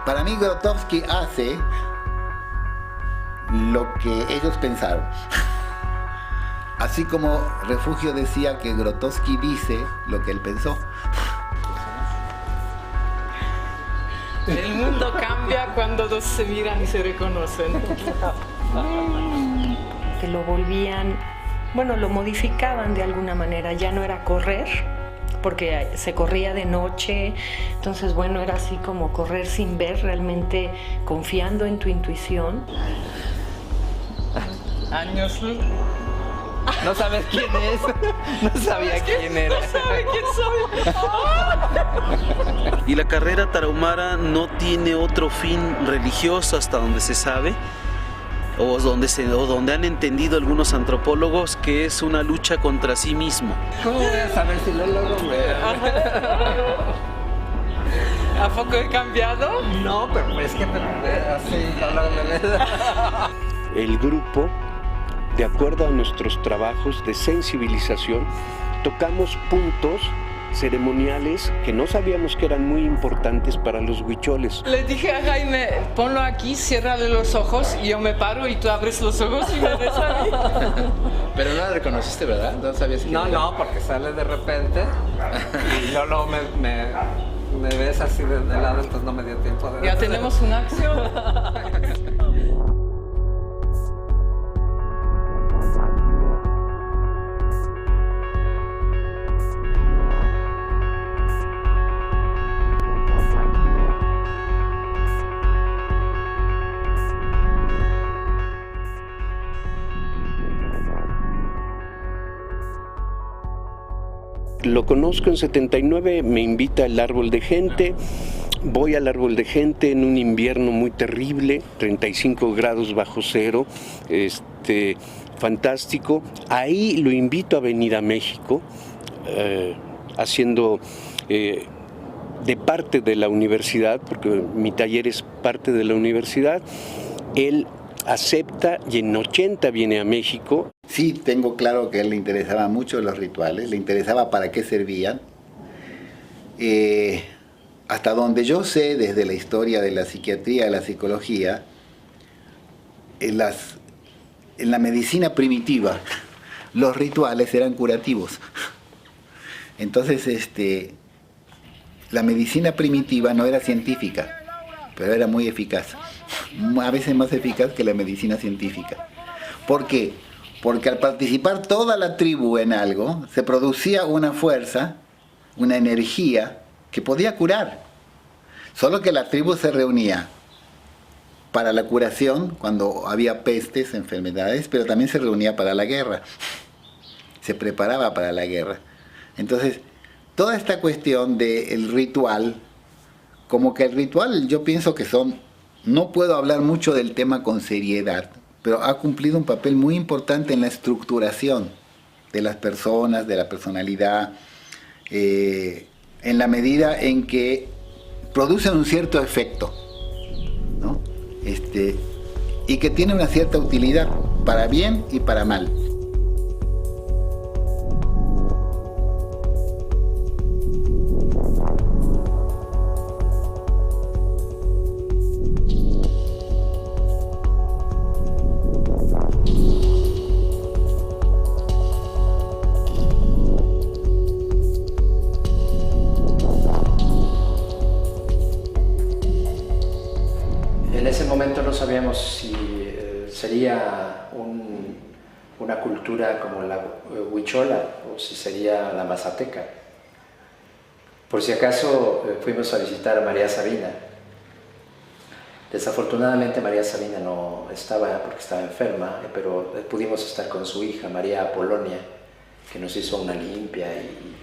Para mí Grotowski hace lo que ellos pensaron. Así como Refugio decía que Grotowski dice lo que él pensó. El mundo cambia cuando dos se miran y se reconocen. Que lo volvían, bueno, lo modificaban de alguna manera, ya no era correr, porque se corría de noche, entonces bueno, era así como correr sin ver, realmente confiando en tu intuición. Años luz. No sabes quién es. No sabía quién era. No sabe quién soy. Y la carrera tarahumara no tiene otro fin religioso hasta donde se sabe, o donde han entendido algunos antropólogos, que es una lucha contra sí mismo. ¿Cómo voy a saber si lo logro? ¿A poco he cambiado? No, pero es que así El grupo, de acuerdo a nuestros trabajos de sensibilización, tocamos puntos ceremoniales que no sabíamos que eran muy importantes para los huicholes. Le dije a Jaime, ponlo aquí, ciérrale los ojos y yo me paro y tú abres los ojos y me ves a mí. Pero no la reconociste, ¿verdad? No sabías quién era. No, porque sale de repente y luego me ves así de lado, entonces no me dio tiempo de... Ya tenemos una acción. Lo conozco en 79, me invita al Árbol de Gente, voy al Árbol de Gente en un invierno muy terrible, 35 grados bajo cero, fantástico. Ahí lo invito a venir a México, haciendo de parte de la universidad, porque mi taller es parte de la universidad. Él acepta y en 80 viene a México. Sí, tengo claro que a él le interesaban mucho los rituales, le interesaba para qué servían. Hasta donde yo sé, desde la historia de la psiquiatría, de la psicología, en la medicina primitiva, los rituales eran curativos. Entonces, la medicina primitiva no era científica, pero era muy eficaz. A veces más eficaz que la medicina científica. ¿Por qué? Porque al participar toda la tribu en algo, se producía una fuerza, una energía que podía curar. Solo que la tribu se reunía para la curación cuando había pestes, enfermedades, pero también se reunía para la guerra. Se preparaba para la guerra. Entonces, toda esta cuestión del ritual, como que el ritual yo pienso que no puedo hablar mucho del tema con seriedad, pero ha cumplido un papel muy importante en la estructuración de las personas, de la personalidad, en la medida en que producen un cierto efecto, ¿no? Y que tiene una cierta utilidad, para bien y para mal. No sabíamos si sería una cultura como la huichola o si sería la mazateca. Por si acaso fuimos a visitar a María Sabina. Desafortunadamente María Sabina no estaba porque estaba enferma, pero pudimos estar con su hija María Apolonia, que nos hizo una limpia, y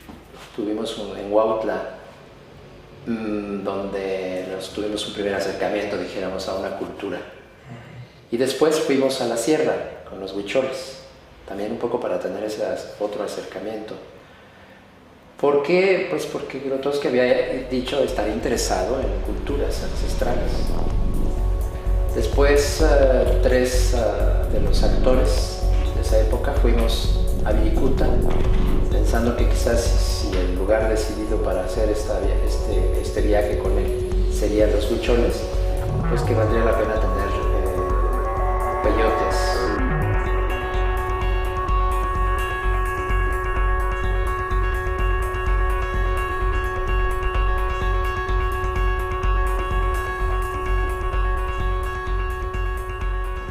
tuvimos en Huautla, donde nos tuvimos un primer acercamiento, dijéramos, a una cultura. Y después fuimos a la sierra con los huicholes, también un poco para tener ese otro acercamiento. ¿Por qué? Pues porque Grotowski había dicho estar interesado en culturas ancestrales. Después, tres de los actores de esa época fuimos a Viricuta, pensando que quizás si el lugar decidido para hacer este viaje con él sería los huicholes, pues que valdría la pena tener peyotes.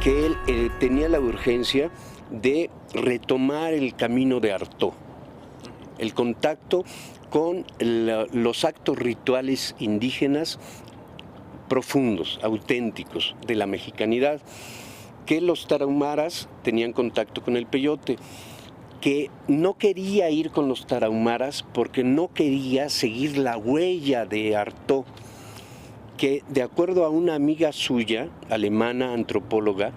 Que él tenía la urgencia de retomar el camino de Artaud, el contacto con los actos rituales indígenas profundos, auténticos de la mexicanidad, que los tarahumaras tenían contacto con el peyote, que no quería ir con los tarahumaras porque no quería seguir la huella de Artaud, que de acuerdo a una amiga suya, alemana, antropóloga,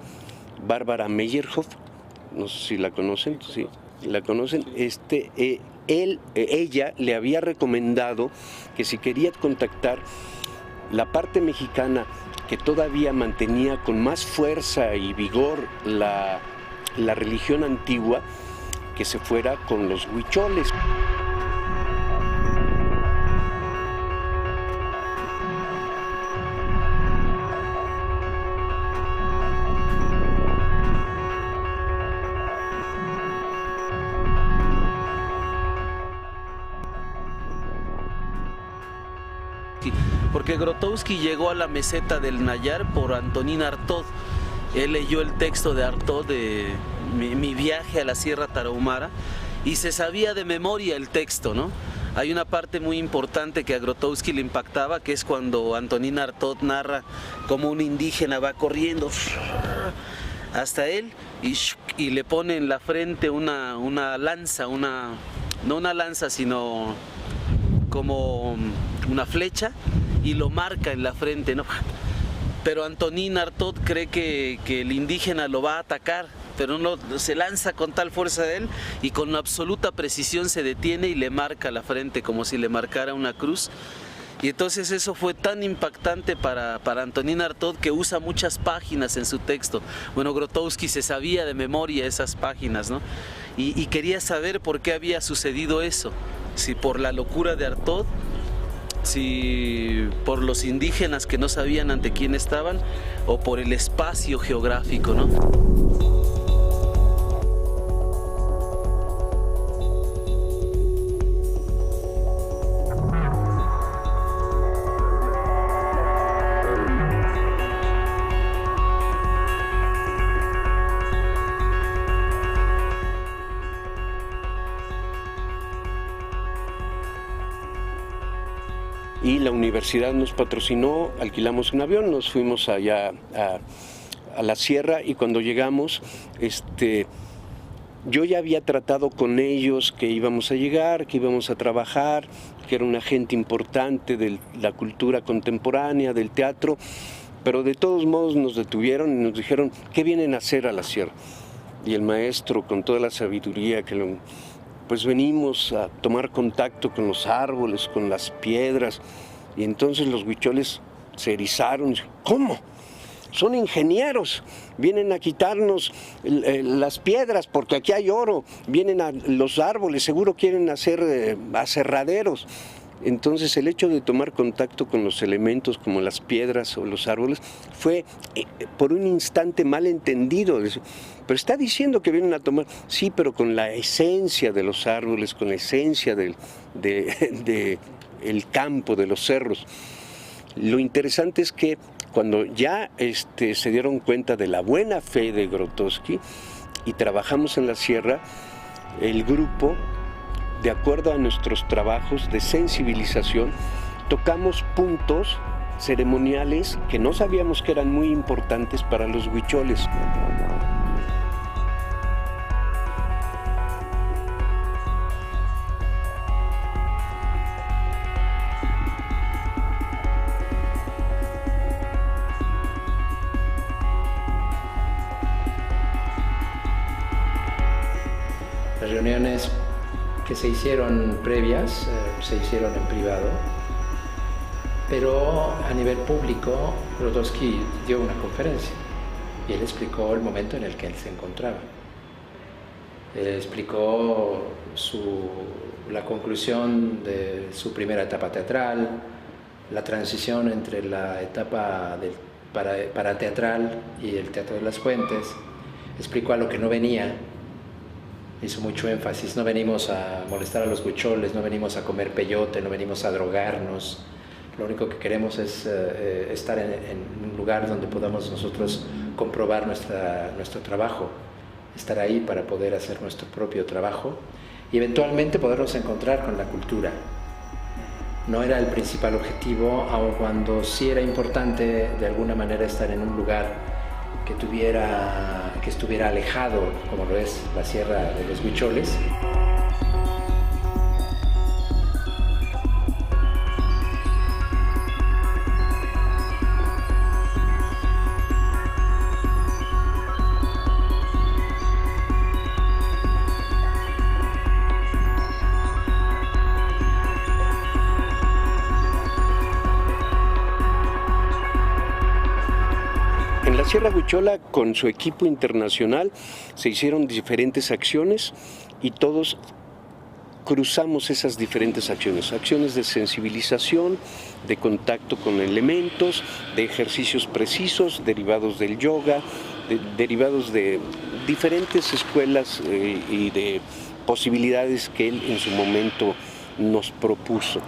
Bárbara Meyerhoff, no sé si la conocen, sí, la conocen, ella le había recomendado que si quería contactar la parte mexicana que todavía mantenía con más fuerza y vigor la religión antigua, que se fuera con los huicholes. Porque Grotowski llegó a la meseta del Nayar por Antonín Artaud. Él leyó el texto de Artaud de mi viaje a la Sierra Tarahumara y se sabía de memoria el texto, ¿no? Hay una parte muy importante que a Grotowski le impactaba, que es cuando Antonín Artaud narra cómo un indígena va corriendo hasta él y le pone en la frente una lanza, no una lanza, sino como una flecha, y lo marca en la frente, ¿no? Pero Antonín Artaud cree que el indígena lo va a atacar, pero no, se lanza con tal fuerza de él y con absoluta precisión se detiene y le marca la frente como si le marcara una cruz. Y entonces eso fue tan impactante para Antonín Artaud que usa muchas páginas en su texto. Bueno, Grotowski se sabía de memoria esas páginas, ¿no? Y quería saber por qué había sucedido eso, si por la locura de Artaud, si por los indígenas que no sabían ante quién estaban o por el espacio geográfico, ¿no? Y la universidad nos patrocinó, alquilamos un avión, nos fuimos allá a la sierra y cuando llegamos, yo ya había tratado con ellos que íbamos a llegar, que íbamos a trabajar, que era una gente importante de la cultura contemporánea, del teatro, pero de todos modos nos detuvieron y nos dijeron, ¿qué vienen a hacer a la sierra? Y el maestro, con toda la sabiduría pues venimos a tomar contacto con los árboles, con las piedras, y entonces los huicholes se erizaron. ¿Cómo? Son ingenieros, vienen a quitarnos las piedras porque aquí hay oro, vienen a los árboles, seguro quieren hacer aserraderos. Entonces el hecho de tomar contacto con los elementos como las piedras o los árboles fue por un instante mal entendido. Pero está diciendo que vienen a tomar, sí, pero con la esencia de los árboles, con la esencia del campo, de los cerros. Lo interesante es que cuando ya se dieron cuenta de la buena fe de Grotowski y trabajamos en la sierra, el grupo, de acuerdo a nuestros trabajos de sensibilización, tocamos puntos ceremoniales que no sabíamos que eran muy importantes para los huicholes. Las reuniones que se hicieron previas se hicieron en privado, pero a nivel público Grotowski dio una conferencia y él explicó el momento en el que él se encontraba. Explicó la conclusión de su primera etapa teatral, la transición entre la etapa del parateatral y el Teatro de las Fuentes, explicó a lo que no venía, hizo mucho énfasis: no venimos a molestar a los huicholes, no venimos a comer peyote, no venimos a drogarnos, lo único que queremos es estar en un lugar donde podamos nosotros comprobar nuestro trabajo, estar ahí para poder hacer nuestro propio trabajo y eventualmente podernos encontrar con la cultura. No era el principal objetivo, aun cuando sí era importante de alguna manera estar en un lugar que estuviera alejado, como lo es la Sierra de los Huicholes. Sierra Huichola, con su equipo internacional, se hicieron diferentes acciones y todos cruzamos esas diferentes acciones de sensibilización, de contacto con elementos, de ejercicios precisos derivados del yoga, derivados de diferentes escuelas y de posibilidades que él en su momento nos propuso.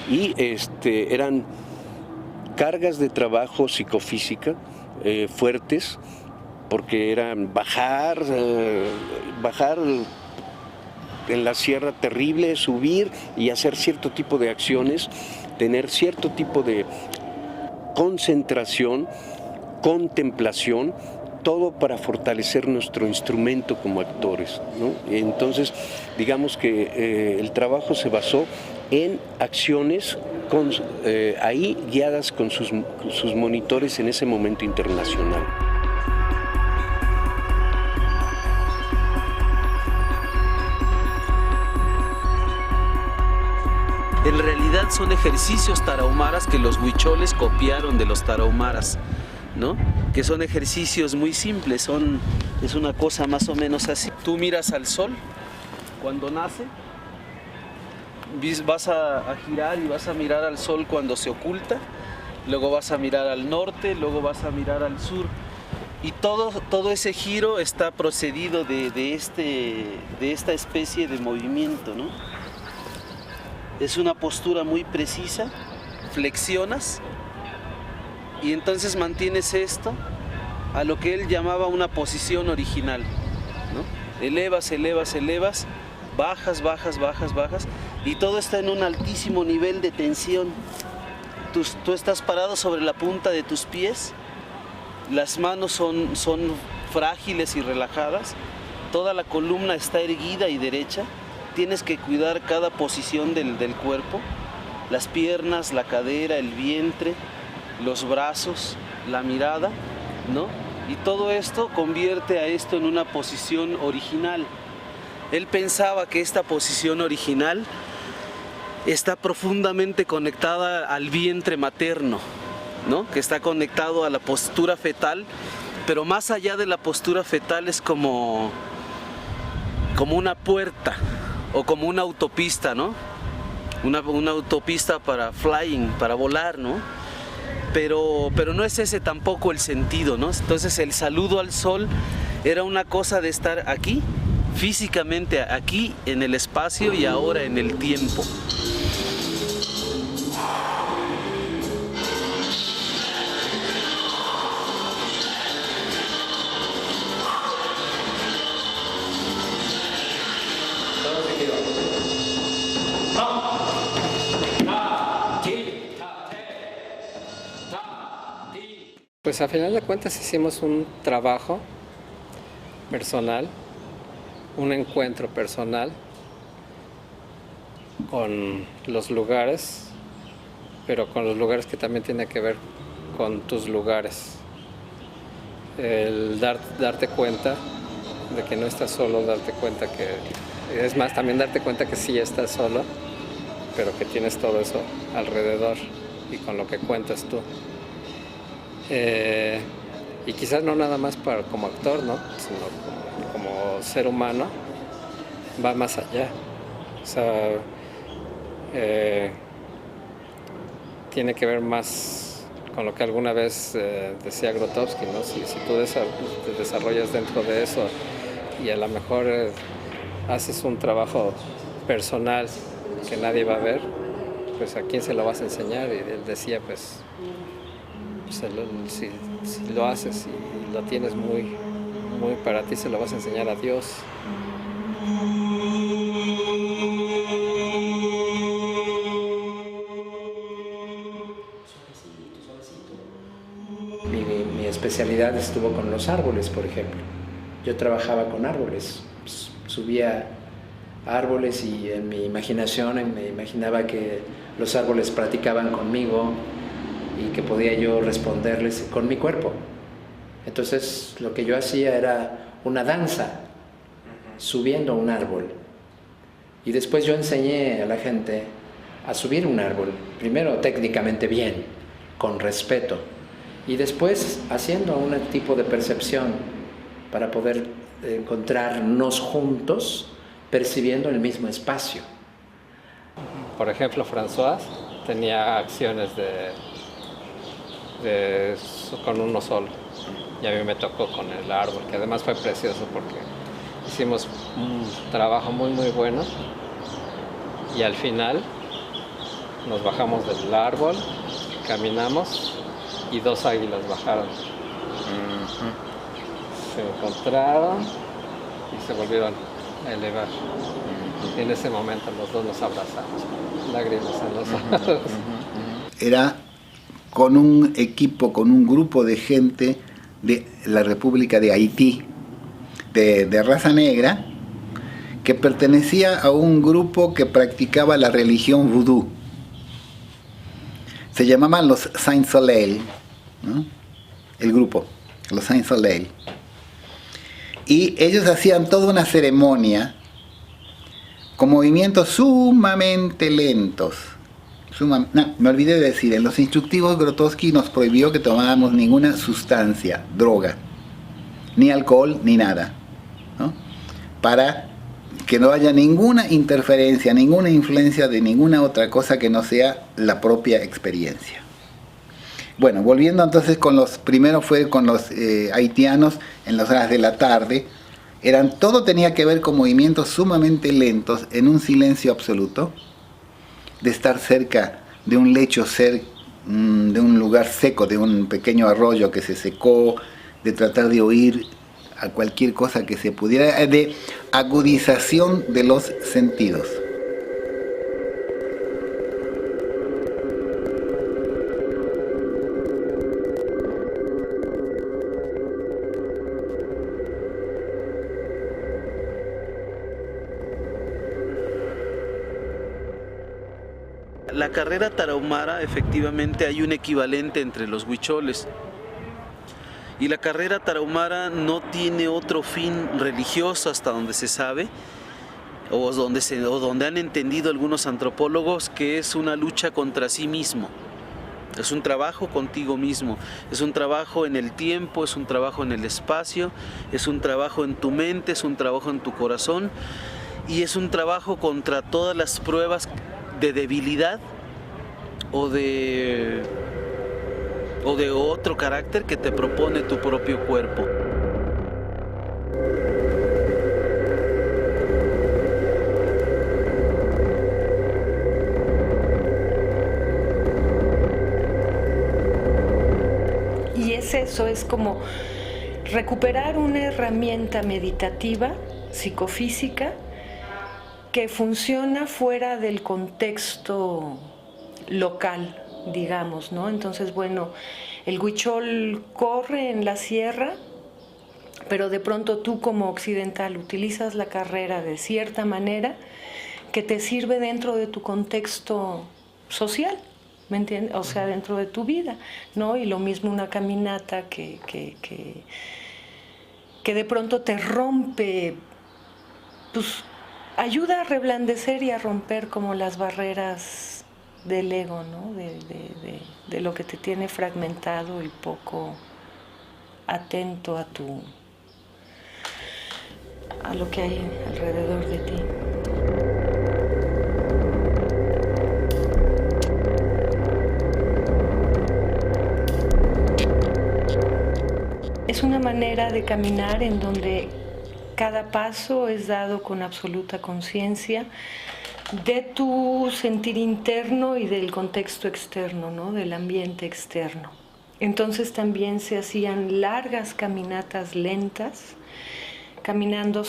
Y eran cargas de trabajo psicofísica fuertes, porque eran bajar en la sierra terrible, subir y hacer cierto tipo de acciones, tener cierto tipo de concentración, contemplación, todo para fortalecer nuestro instrumento como actores, ¿no? Entonces, digamos que el trabajo se basó en acciones ahí guiadas con sus monitores en ese momento internacional. En realidad son ejercicios tarahumaras que los huicholes copiaron de los tarahumaras, ¿no? Que son ejercicios muy simples, es una cosa más o menos así. Tú miras al sol cuando nace, vas a girar y vas a mirar al sol cuando se oculta, luego vas a mirar al norte, luego vas a mirar al sur. Y todo ese giro está procedido de esta especie de movimiento, ¿no? Es una postura muy precisa, flexionas y entonces mantienes esto a lo que él llamaba una posición original, ¿no? Elevas, elevas, elevas, bajas, bajas, bajas, bajas, y todo está en un altísimo nivel de tensión. Tú estás parado sobre la punta de tus pies, las manos son frágiles y relajadas, toda la columna está erguida y derecha, tienes que cuidar cada posición del cuerpo, las piernas, la cadera, el vientre, los brazos, la mirada, ¿no? Y todo esto convierte a esto en una posición original. Él pensaba que esta posición original está profundamente conectada al vientre materno, ¿no? Que está conectado a la postura fetal, pero más allá de la postura fetal es como una puerta o como una autopista, ¿no? Una autopista para flying, para volar, ¿no? Pero no es ese tampoco el sentido, ¿no? Entonces el saludo al sol era una cosa de estar aquí, físicamente aquí en el espacio y ahora en el tiempo. Pues a final de cuentas hicimos un trabajo personal, un encuentro personal con los lugares, pero con los lugares que también tienen que ver con tus lugares. El darte cuenta de que no estás solo, darte cuenta que, es más, también darte cuenta que sí estás solo, pero que tienes todo eso alrededor y con lo que cuentas tú. Y quizás no nada más como actor, ¿no? Sino como ser humano, va más allá. O sea, tiene que ver más con lo que alguna vez decía Grotowski, ¿no? Si tú te desarrollas dentro de eso y a lo mejor haces un trabajo personal que nadie va a ver, pues a quién se lo vas a enseñar. Y él decía, pues si lo haces y lo tienes muy, muy para ti, se lo vas a enseñar a Dios. Mi especialidad estuvo con los árboles, por ejemplo. Yo trabajaba con árboles, subía árboles y en mi imaginación me imaginaba que los árboles platicaban conmigo y que podía yo responderles con mi cuerpo. Entonces lo que yo hacía era una danza subiendo un árbol. Y después yo enseñé a la gente a subir un árbol, primero técnicamente bien, con respeto, y después haciendo un tipo de percepción para poder encontrarnos juntos percibiendo el mismo espacio. Por ejemplo, François tenía acciones con uno solo, y a mí me tocó con el árbol, que además fue precioso porque hicimos un trabajo muy muy bueno y al final nos bajamos del árbol, caminamos y 2 águilas bajaron. Se encontraron y se volvieron a elevar. Y en ese momento los dos nos abrazamos, lágrimas en los ojos. Era con un equipo, con un grupo de gente de la República de Haití, de raza negra, que pertenecía a un grupo que practicaba la religión vudú. Se llamaban los Saint Soleil, ¿no? El grupo, los Saint Soleil. Y ellos hacían toda una ceremonia con movimientos sumamente lentos. No, me olvidé de decir, en los instructivos Grotowski nos prohibió que tomáramos ninguna sustancia, droga, ni alcohol, ni nada, ¿no? Para que no haya ninguna interferencia, ninguna influencia de ninguna otra cosa que no sea la propia experiencia. Bueno, volviendo entonces primero fue con los haitianos en las horas de la tarde. Todo tenía que ver con movimientos sumamente lentos, en un silencio absoluto, de estar cerca de un lecho de un lugar seco, de un pequeño arroyo que se secó, de tratar de oír a cualquier cosa que se pudiera, de agudización de los sentidos. La carrera tarahumara, efectivamente hay un equivalente entre los huicholes. Y la carrera tarahumara no tiene otro fin religioso hasta donde se sabe, o donde han entendido algunos antropólogos, que es una lucha contra sí mismo. Es un trabajo contigo mismo, es un trabajo en el tiempo, es un trabajo en el espacio, es un trabajo en tu mente, es un trabajo en tu corazón, y es un trabajo contra todas las pruebas de debilidad o de otro carácter que te propone tu propio cuerpo. Y eso, es como recuperar una herramienta meditativa, psicofísica, que funciona fuera del contexto local, digamos, ¿no? Entonces, bueno, el huichol corre en la sierra, pero de pronto tú como occidental utilizas la carrera de cierta manera que te sirve dentro de tu contexto social, ¿me entiendes? O sea, dentro de tu vida, ¿no? Y lo mismo una caminata que de pronto te rompe, pues ayuda a reblandecer y a romper como las barreras del ego, ¿no? De lo que te tiene fragmentado y poco atento a lo que hay alrededor de ti. manera de caminar en donde cada paso es dado con absoluta conciencia de tu sentir interno y del contexto externo, ¿no? Del ambiente externo. Entonces también se hacían largas caminatas lentas, caminando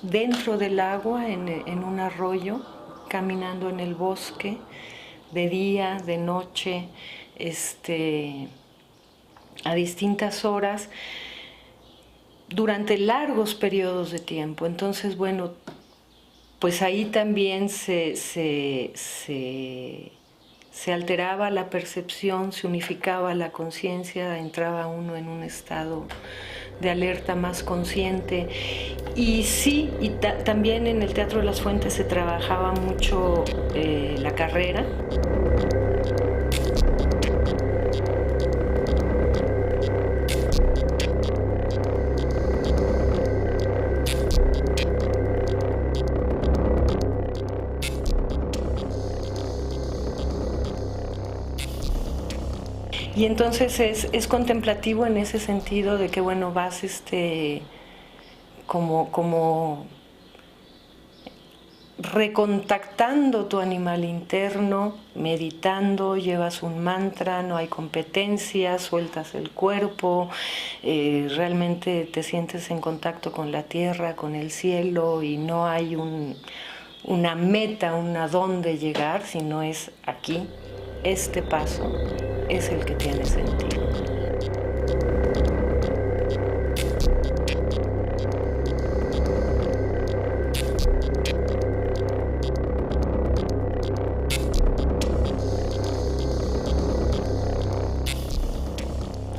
dentro del agua, en un arroyo, caminando en el bosque, de día, de noche, a distintas horas, durante largos periodos de tiempo. Entonces, bueno, pues ahí también se alteraba la percepción, se unificaba la conciencia, entraba uno en un estado de alerta más consciente. Y sí, también en el Teatro de las Fuentes se trabajaba mucho la carrera. Y entonces es contemplativo en ese sentido de que, bueno, vas como recontactando tu animal interno, meditando, llevas un mantra, no hay competencia, sueltas el cuerpo, realmente te sientes en contacto con la tierra, con el cielo, y no hay una meta, a dónde llegar, sino es aquí, este paso es el que tiene sentido.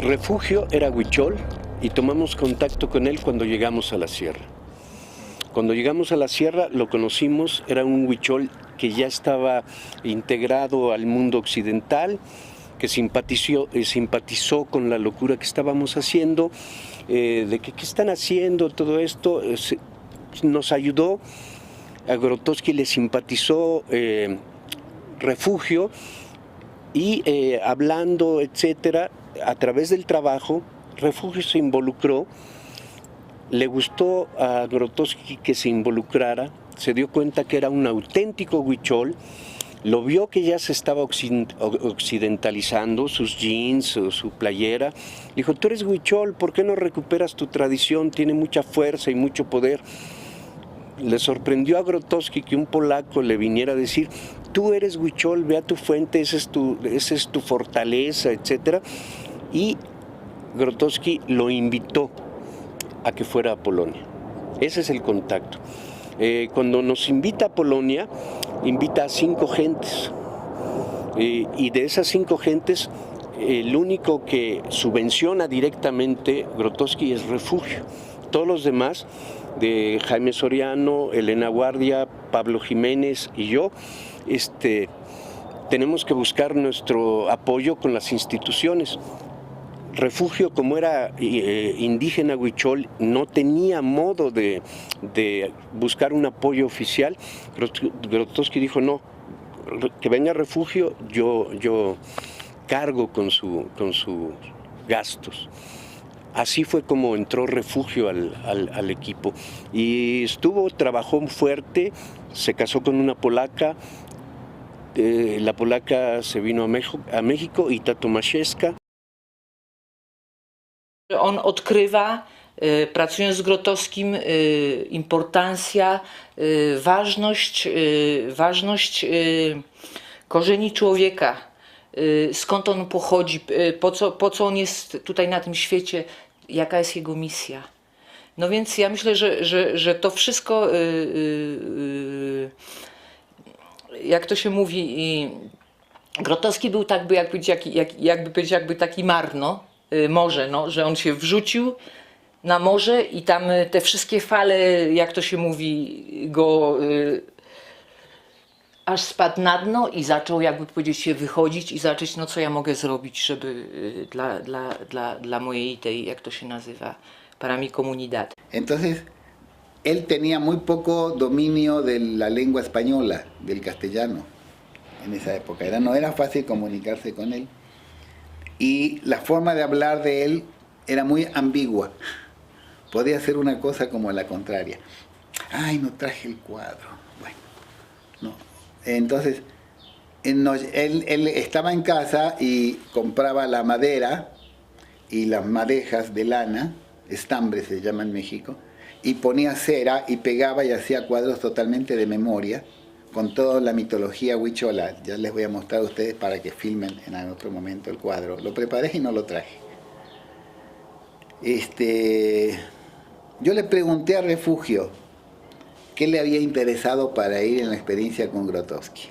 Refugio era huichol y tomamos contacto con él cuando llegamos a la sierra. Cuando llegamos a la sierra lo conocimos, era un huichol que ya estaba integrado al mundo occidental, que simpatizó con la locura que estábamos haciendo, de que qué están haciendo todo esto, nos ayudó. A Grotowski le simpatizó Refugio y hablando, etcétera, a través del trabajo, Refugio se involucró. Le gustó a Grotowski que se involucrara, se dio cuenta que era un auténtico huichol, lo vio que ya se estaba occidentalizando, sus jeans, su playera. Dijo, tú eres huichol, ¿por qué no recuperas tu tradición? Tiene mucha fuerza y mucho poder. Le sorprendió a Grotowski que un polaco le viniera a decir, tú eres huichol, ve a tu fuente, esa es tu fortaleza, etc. Y Grotowski lo invitó a que fuera a Polonia. Ese es el contacto. Cuando nos invita a Polonia, invita a 5 gentes. Y de esas 5 gentes, el único que subvenciona directamente Grotowski es Refugio. Todos los demás, de Jaime Soriano, Elena Guardia, Pablo Jiménez y yo, tenemos que buscar nuestro apoyo con las instituciones. Refugio, como era indígena huichol, no tenía modo de buscar un apoyo oficial. Grotowski dijo, no, que venga Refugio, yo cargo con sus gastos. Así fue como entró Refugio al equipo. Y trabajó fuerte, se casó con una polaca. La polaca se vino a México, Ita Tomaszewska. On odkrywa, pracując z Grotowskim, importancja, ważność korzeni człowieka, skąd on pochodzi, po co on jest tutaj na tym świecie, jaka jest jego misja. No więc ja myślę, że to wszystko, jak to się mówi, Grotowski był jakby taki marno, morze, no, że on się wrzucił na morze i tam te wszystkie fale, jak to się mówi, go aż spadł na dno i zaczął, jakby powiedzieć, się wychodzić i zacząć, no co ja mogę zrobić, żeby dla mojej tej, jak to się nazywa, para mi comunidad. Entonces, él tenía muy poco dominio de la lengua española, del castellano, en esa época. No era fácil comunicarse con él. Y la forma de hablar de él era muy ambigua. Podía ser una cosa como la contraria. Ay, no traje el cuadro. Bueno, no. Entonces, él estaba en casa y compraba la madera y las madejas de lana, estambre se llama en México, y ponía cera y pegaba y hacía cuadros totalmente de memoria, con toda la mitología huichola. Ya les voy a mostrar a ustedes para que filmen en otro momento el cuadro. Lo preparé y no lo traje. Yo le pregunté a Refugio qué le había interesado para ir en la experiencia con Grotowski.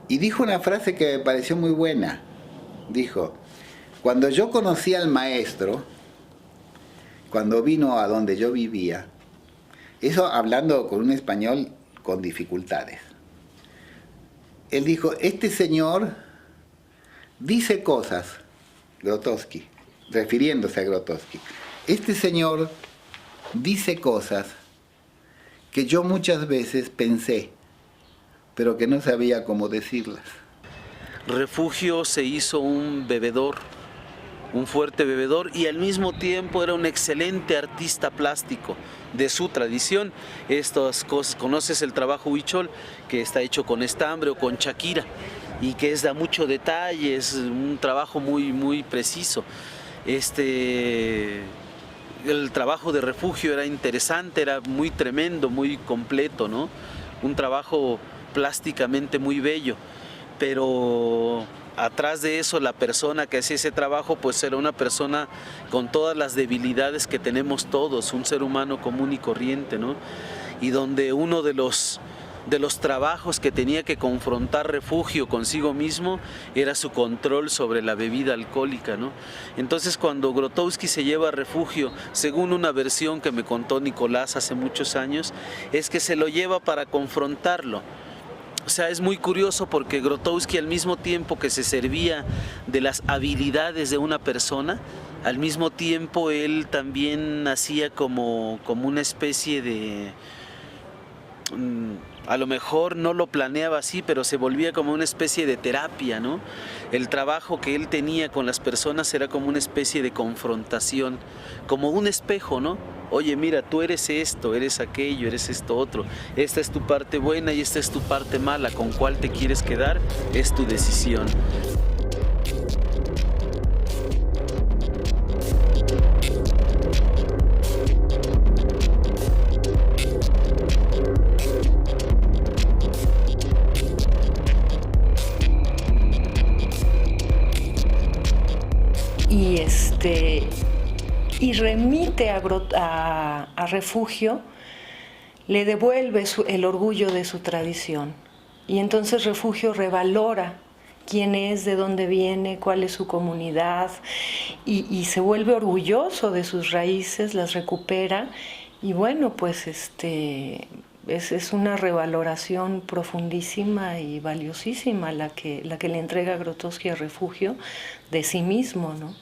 Y dijo una frase que me pareció muy buena. Dijo, cuando yo conocí al maestro, cuando vino a donde yo vivía, eso hablando con un español con dificultades. Él dijo, este señor dice cosas, Grotowski, refiriéndose a Grotowski, este señor dice cosas que yo muchas veces pensé, pero que no sabía cómo decirlas. Refugio se hizo un bebedor, un fuerte bebedor, y al mismo tiempo era un excelente artista plástico de su tradición. Estas cosas, conoces el trabajo huichol, que está hecho con estambre o con chaquira, y que da mucho detalle, es un trabajo muy, muy preciso. El trabajo de Refugio era interesante, era muy tremendo, muy completo, ¿no? Un trabajo plásticamente muy bello, pero atrás de eso la persona que hacía ese trabajo pues era una persona con todas las debilidades que tenemos todos, un ser humano común y corriente, ¿no? Y donde uno de los trabajos que tenía que confrontar Refugio consigo mismo era su control sobre la bebida alcohólica, ¿no? Entonces cuando Grotowski se lleva a Refugio, según una versión que me contó Nicolás hace muchos años, es que se lo lleva para confrontarlo. O sea, es muy curioso porque Grotowski, al mismo tiempo que se servía de las habilidades de una persona, al mismo tiempo él también hacía como una especie de... a lo mejor no lo planeaba así, pero se volvía como una especie de terapia, ¿no? El trabajo que él tenía con las personas era como una especie de confrontación, como un espejo, ¿no? Oye, mira, tú eres esto, eres aquello, eres esto otro. Esta es tu parte buena y esta es tu parte mala. ¿Con cuál te quieres quedar? Es tu decisión. Y remite a Refugio, le devuelve el orgullo de su tradición. Y entonces Refugio revalora quién es, de dónde viene, cuál es su comunidad, y se vuelve orgulloso de sus raíces, las recupera, y bueno, pues es una revaloración profundísima y valiosísima la que le entrega Grotowski a Refugio de sí mismo, ¿no?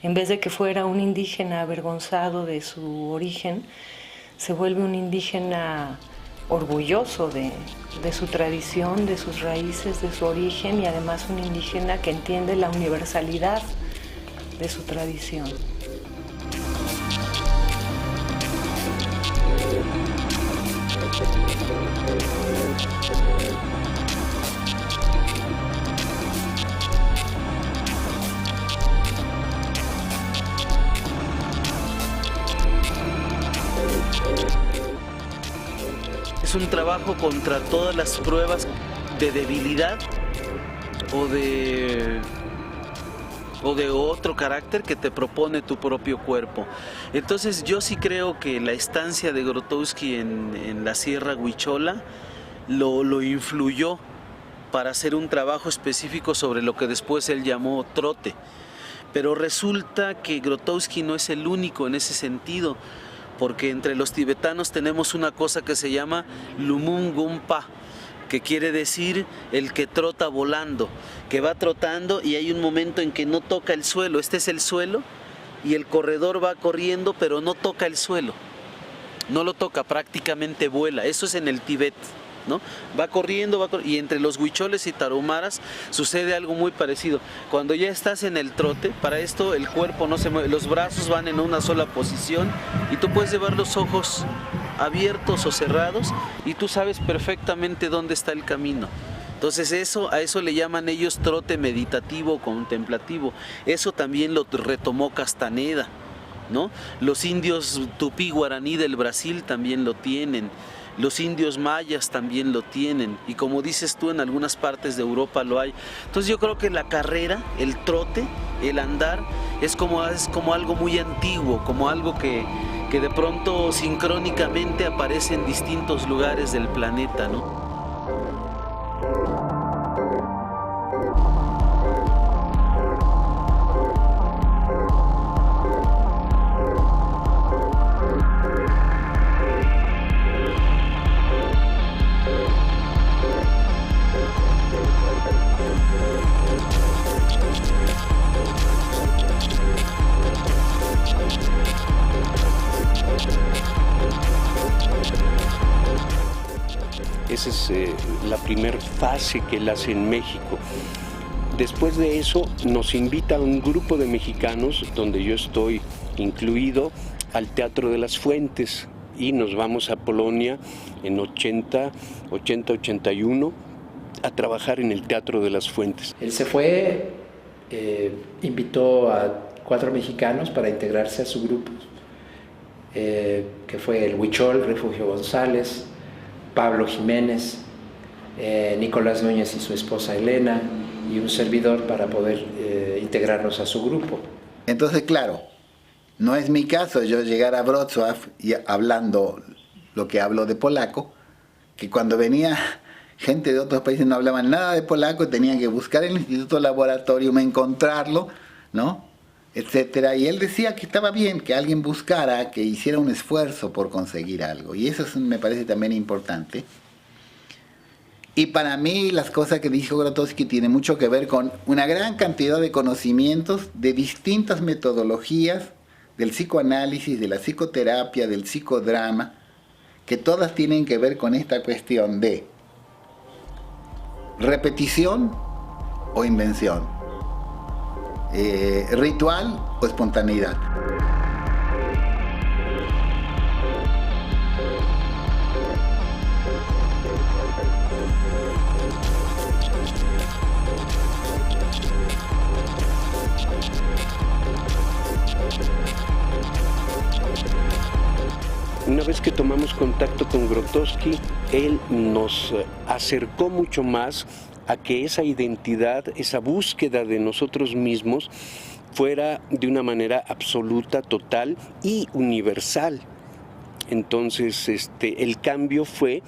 En vez de que fuera un indígena avergonzado de su origen, se vuelve un indígena orgulloso de su tradición, de sus raíces, de su origen, y además un indígena que entiende la universalidad de su tradición. Es un trabajo contra todas las pruebas de debilidad o de otro carácter que te propone tu propio cuerpo. Entonces yo sí creo que la estancia de Grotowski en la Sierra Huichola lo influyó para hacer un trabajo específico sobre lo que después él llamó trote. Pero resulta que Grotowski no es el único en ese sentido, porque entre los tibetanos tenemos una cosa que se llama Lumun Gumpa, que quiere decir el que trota volando, que va trotando y hay un momento en que no toca el suelo. Este es el suelo y el corredor va corriendo, pero no toca el suelo, no lo toca, prácticamente vuela. Eso es en el Tíbet. ¿no? Va corriendo, y entre los huicholes y tarahumaras sucede algo muy parecido. Cuando ya estás en el trote, para esto el cuerpo no se mueve, los brazos van en una sola posición y tú puedes llevar los ojos abiertos o cerrados y tú sabes perfectamente dónde está el camino. Entonces a eso le llaman ellos trote meditativo, contemplativo. Eso también lo retomó Castaneda, ¿no? Los indios tupí guaraní del Brasil también lo tienen. Los indios mayas también lo tienen. Y como dices tú, en algunas partes de Europa lo hay. Entonces yo creo que la carrera, el trote, el andar, es como algo muy antiguo, como algo que de pronto sincrónicamente aparece en distintos lugares del planeta, ¿no? Esa es la primera fase que él hace en México. Después de eso nos invita a un grupo de mexicanos, donde yo estoy incluido, al Teatro de las Fuentes, y nos vamos a Polonia en 80-81 a trabajar en el Teatro de las Fuentes. Él se fue, invitó a 4 mexicanos para integrarse a su grupo, que fue el Huichol, Refugio González, Pablo Jiménez, Nicolás Núñez y su esposa Elena, y un servidor para poder integrarnos a su grupo. Entonces, claro, no es mi caso yo llegar a Wrocław y hablando lo que hablo de polaco, que cuando venía gente de otros países no hablaban nada de polaco, tenían que buscar el Instituto Laboratorium, encontrarlo, ¿no? Etcétera. Y él decía que estaba bien que alguien buscara, que hiciera un esfuerzo por conseguir algo. Y eso me parece también importante. Y para mí las cosas que dijo Grotowski tienen mucho que ver con una gran cantidad de conocimientos de distintas metodologías del psicoanálisis, de la psicoterapia, del psicodrama, que todas tienen que ver con esta cuestión de repetición o invención, ritual o espontaneidad. Una vez que tomamos contacto con Grotowski, él nos acercó mucho más a que esa identidad, esa búsqueda de nosotros mismos fuera de una manera absoluta, total y universal. Entonces, el cambio fue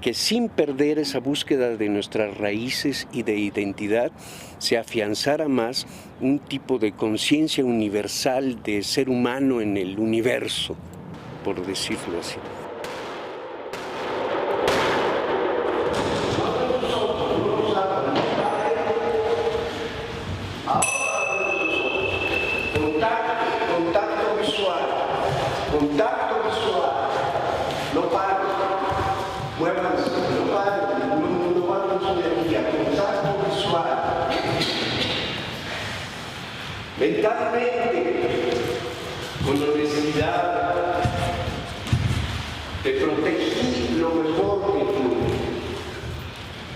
que sin perder esa búsqueda de nuestras raíces y de identidad, se afianzara más un tipo de conciencia universal de ser humano en el universo, por decirlo así. Contacto visual, no paro, muévanse, no paro, no paro su energía, contacto visual. Mentalmente, con la necesidad de proteger lo mejor que pude.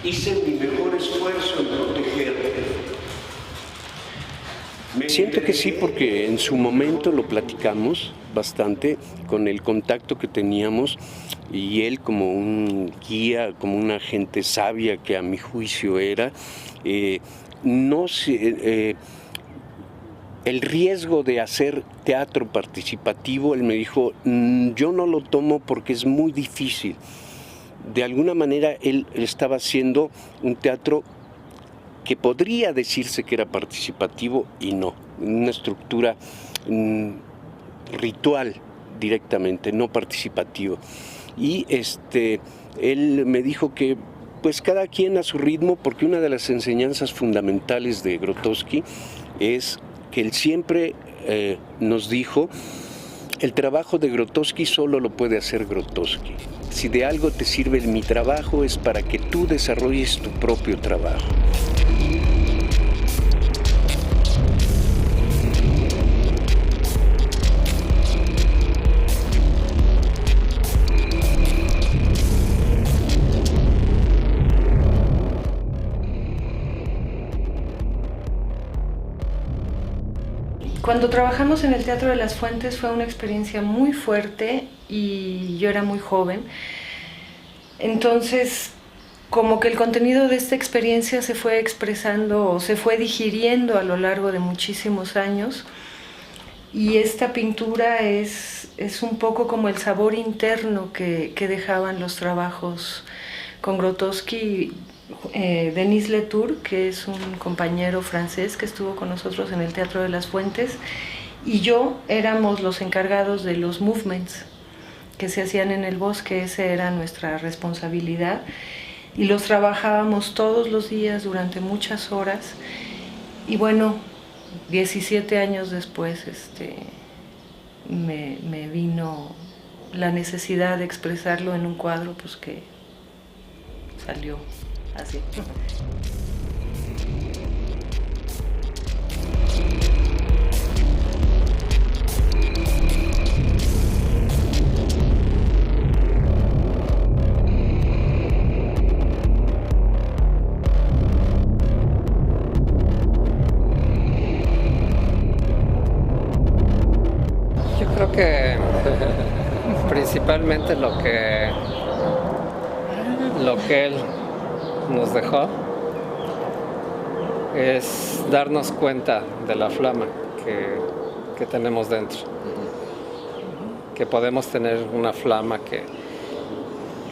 Hice mi mejor esfuerzo en protegerte. Siento que sí, porque en su momento lo platicamos bastante con el contacto que teníamos, y él como un guía, como una gente sabia que a mi juicio era, el riesgo de hacer teatro participativo, él me dijo, yo no lo tomo porque es muy difícil. De alguna manera él estaba haciendo un teatro que podría decirse que era participativo y no, una estructura ritual directamente, no participativo. Y él me dijo que pues cada quien a su ritmo, porque una de las enseñanzas fundamentales de Grotowski es que él siempre nos dijo, El trabajo de Grotowski solo lo puede hacer Grotowski. Si de algo te sirve mi trabajo es para que tú desarrolles tu propio trabajo. Cuando trabajamos en el Teatro de las Fuentes fue una experiencia muy fuerte y yo era muy joven. Entonces, como que el contenido de esta experiencia se fue expresando o se fue digiriendo a lo largo de muchísimos años. Y esta pintura es un poco como el sabor interno que dejaban los trabajos con Grotowski. Denis Letour, que es un compañero francés que estuvo con nosotros en el Teatro de las Fuentes, y yo éramos los encargados de los movements que se hacían en el bosque. Esa era nuestra responsabilidad y los trabajábamos todos los días durante muchas horas. Y bueno, 17 años después me vino la necesidad de expresarlo en un cuadro, pues que salió así. Yo creo que principalmente lo que él nos dejó es darnos cuenta de la flama que tenemos dentro, que podemos tener una flama que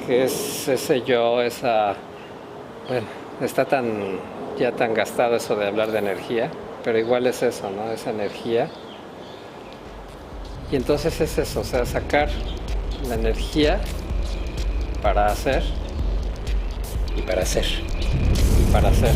es ese yo, esa, bueno, está ya tan gastado eso de hablar de energía, pero igual es eso, ¿no? Esa energía. Y entonces es eso, o sea, sacar la energía para hacer. Y para hacer. Y para hacer.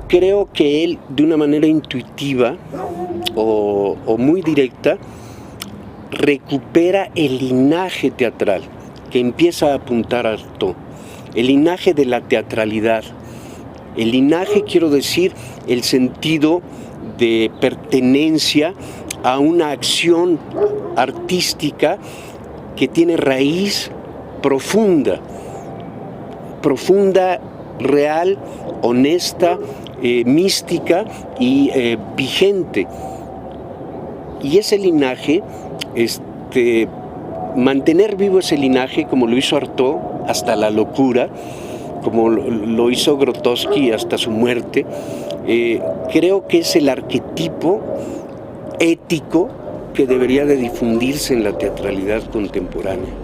Creo que él, de una manera intuitiva o muy directa, recupera el linaje teatral que empieza a apuntar a Artaud, el linaje de la teatralidad. El linaje, quiero decir, el sentido de pertenencia a una acción artística que tiene raíz profunda, real, honesta, mística y vigente. Y ese linaje, mantener vivo ese linaje, como lo hizo Artaud hasta la locura, como lo hizo Grotowski hasta su muerte, creo que es el arquetipo ético que debería de difundirse en la teatralidad contemporánea.